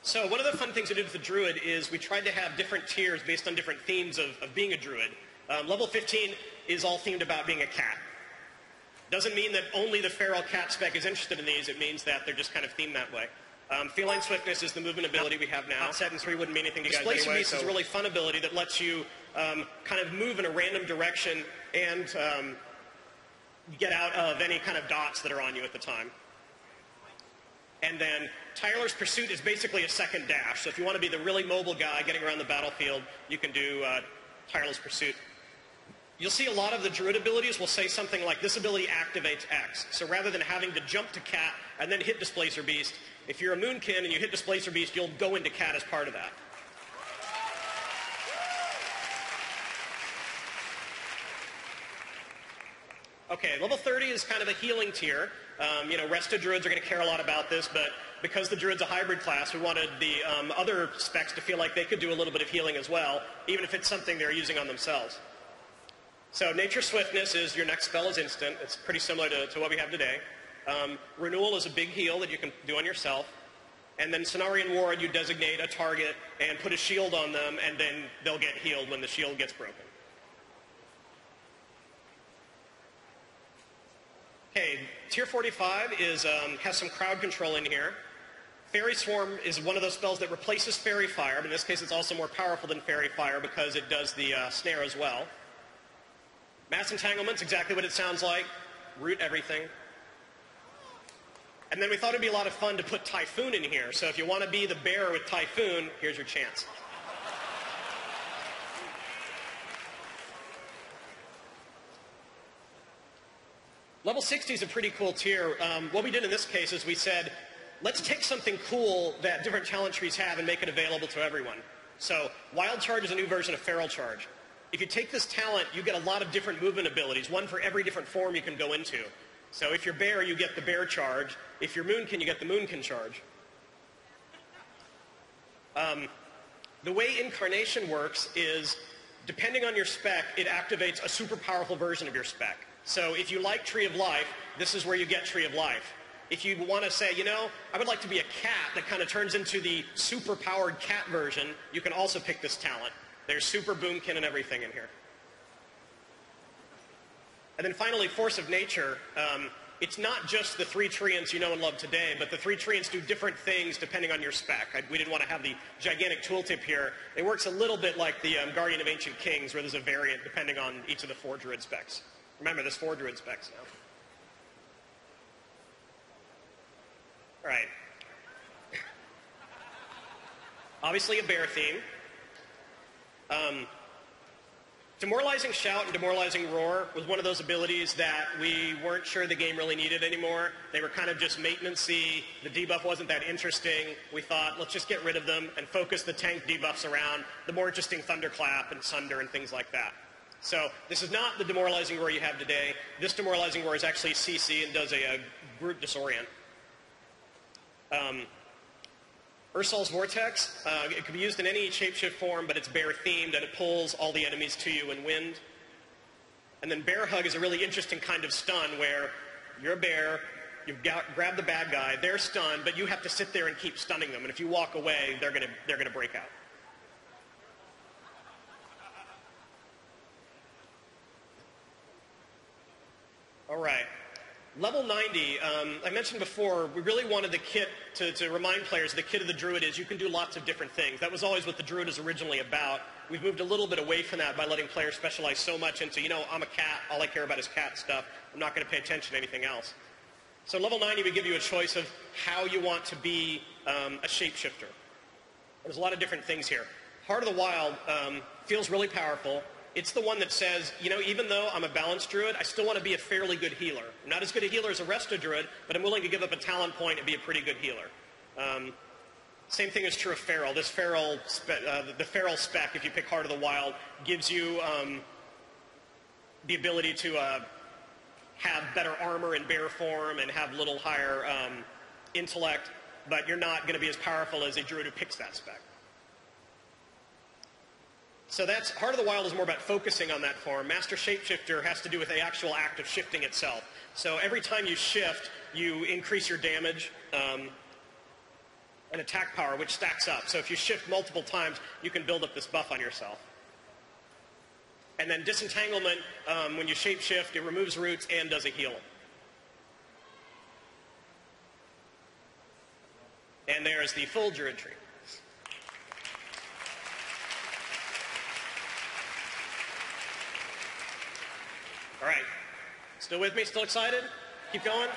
So one of the fun things we did with the Druid is we tried to have different tiers based on different themes of being a Druid. Level 15 is all themed about being a cat. Doesn't mean that only the feral cat spec is interested in these. It means that they're just kind of themed that way. Feline Swiftness is the movement ability we have now. Set in 3 wouldn't mean anything to you guys anyway. Beast is a really fun ability that lets you kind of move in a random direction and get out of any kind of dots that are on you at the time. And then Tireless Pursuit is basically a second dash. So if you want to be the really mobile guy getting around the battlefield, you can do Tireless Pursuit. You'll see a lot of the Druid abilities will say something like, this ability activates X. So rather than having to jump to Cat and then hit Displacer Beast, if you're a Moonkin and you hit Displacer Beast, you'll go into Cat as part of that. Okay, level 30 is kind of a healing tier. Rested Druids are going to care a lot about this, but because the Druid's a hybrid class, we wanted the other specs to feel like they could do a little bit of healing as well, even if it's something they're using on themselves. So Nature Swiftness is your next spell is instant. It's pretty similar to what we have today. Renewal is a big heal that you can do on yourself. And then Cenarian Ward, you designate a target and put a shield on them, and then they'll get healed when the shield gets broken. Okay, Tier 45 has some crowd control in here. Fairy Swarm is one of those spells that replaces Fairy Fire, but in this case it's also more powerful than Fairy Fire because it does the snare as well. Mass Entanglement's exactly what it sounds like. Root everything. And then we thought it'd be a lot of fun to put Typhoon in here. So if you want to be the bear with Typhoon, here's your chance. Level 60 is a pretty cool tier. What we did in this case is we said, let's take something cool that different talent trees have and make it available to everyone. So Wild Charge is a new version of Feral Charge. If you take this talent, you get a lot of different movement abilities, one for every different form you can go into. So if you're Bear, you get the Bear Charge. If you're Moonkin, you get the Moonkin Charge. The way Incarnation works is, depending on your spec, it activates a super powerful version of your spec. So if you like Tree of Life, this is where you get Tree of Life. If you want to say, I would like to be a cat that kind of turns into the super powered cat version, you can also pick this talent. There's super boomkin and everything in here. And then finally, Force of Nature. It's not just the 3 treants you know and love today, but the 3 treants do different things depending on your spec. We didn't want to have the gigantic tooltip here. It works a little bit like the Guardian of Ancient Kings, where there's a variant depending on each of the 4 Druid specs. Remember, there's 4 Druid specs now. All right. Obviously a bear theme. Demoralizing Shout and Demoralizing Roar was one of those abilities that we weren't sure the game really needed anymore. They were kind of just maintenance-y. The debuff wasn't that interesting. We thought, let's just get rid of them and focus the tank debuffs around the more interesting Thunderclap and Sunder and things like that. So this is not the Demoralizing Roar you have today. This Demoralizing Roar is actually CC and does a group disorient. Ursol's Vortex, it can be used in any shapeshift form, but it's bear-themed, and it pulls all the enemies to you in wind. And then Bear Hug is a really interesting kind of stun where you're a bear, you grab the bad guy, they're stunned, but you have to sit there and keep stunning them. And if you walk away, they're gonna break out. All right. Level 90, I mentioned before, we really wanted the kit to remind players the kit of the Druid is you can do lots of different things. That was always what the Druid is originally about. We've moved a little bit away from that by letting players specialize so much into, I'm a cat, all I care about is cat stuff. I'm not going to pay attention to anything else. So level 90, we give you a choice of how you want to be a shapeshifter. There's a lot of different things here. Heart of the Wild feels really powerful. It's the one that says, even though I'm a balanced Druid, I still want to be a fairly good healer. I'm not as good a healer as a Resto Druid, but I'm willing to give up a talent point and be a pretty good healer. Same thing is true of Feral. This Feral, the Feral spec, if you pick Heart of the Wild, gives you the ability to have better armor in bear form and have a little higher intellect, but you're not going to be as powerful as a Druid who picks that spec. So that's Heart of the Wild is more about focusing on that form. Master Shapeshifter has to do with the actual act of shifting itself. So every time you shift, you increase your damage. an attack power, which stacks up. So if you shift multiple times, you can build up this buff on yourself. And then disentanglement, when you shapeshift, it removes roots and does a heal. And there's the full Druid tree. All right. Still with me? Still excited? Keep going?